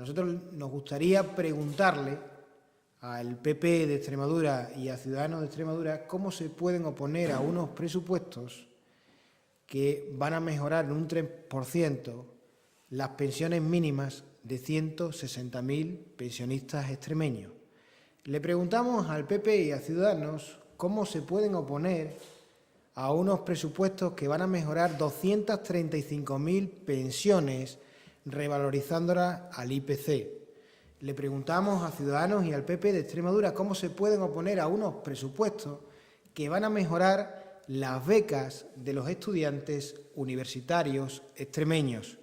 nosotros nos gustaría preguntarle al PP de Extremadura y a Ciudadanos de Extremadura cómo se pueden oponer a unos presupuestos que van a mejorar en un 3% las pensiones mínimas de 160.000 pensionistas extremeños. Le preguntamos al PP y a Ciudadanos cómo se pueden oponer a unos presupuestos que van a mejorar 235.000 pensiones revalorizándolas al IPC. Le preguntamos a Ciudadanos y al PP de Extremadura cómo se pueden oponer a unos presupuestos que van a mejorar las becas de los estudiantes universitarios extremeños.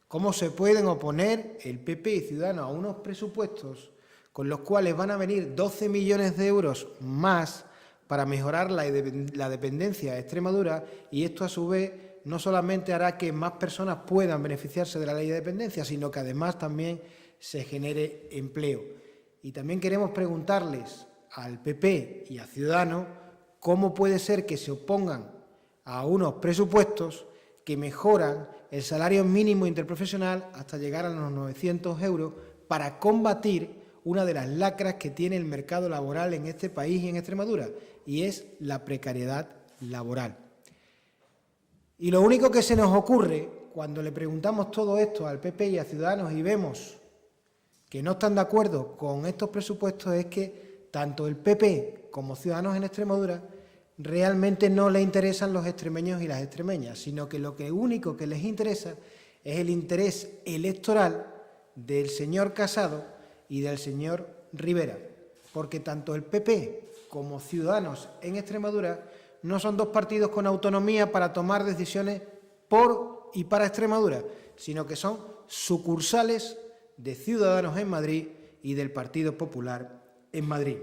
¿Cómo se pueden oponer el PP y Ciudadanos a unos presupuestos con los cuales van a venir 12 millones de euros más para mejorar la dependencia de Extremadura, y esto a su vez no solamente hará que más personas puedan beneficiarse de la ley de dependencia, sino que además también se genere empleo? Y también queremos preguntarles al PP y a Ciudadanos cómo puede ser que se opongan a unos presupuestos que mejoran el salario mínimo interprofesional hasta llegar a los 900 euros para combatir una de las lacras que tiene el mercado laboral en este país y en Extremadura, y es la precariedad laboral. Y lo único que se nos ocurre cuando le preguntamos todo esto al PP y a Ciudadanos y vemos que no están de acuerdo con estos presupuestos es que tanto el PP como Ciudadanos en Extremadura realmente no les interesan los extremeños y las extremeñas, sino que lo único que les interesa es el interés electoral del señor Casado y del señor Rivera, porque tanto el PP como Ciudadanos en Extremadura no son dos partidos con autonomía para tomar decisiones por y para Extremadura, sino que son sucursales de Ciudadanos en Madrid y del Partido Popular en Madrid.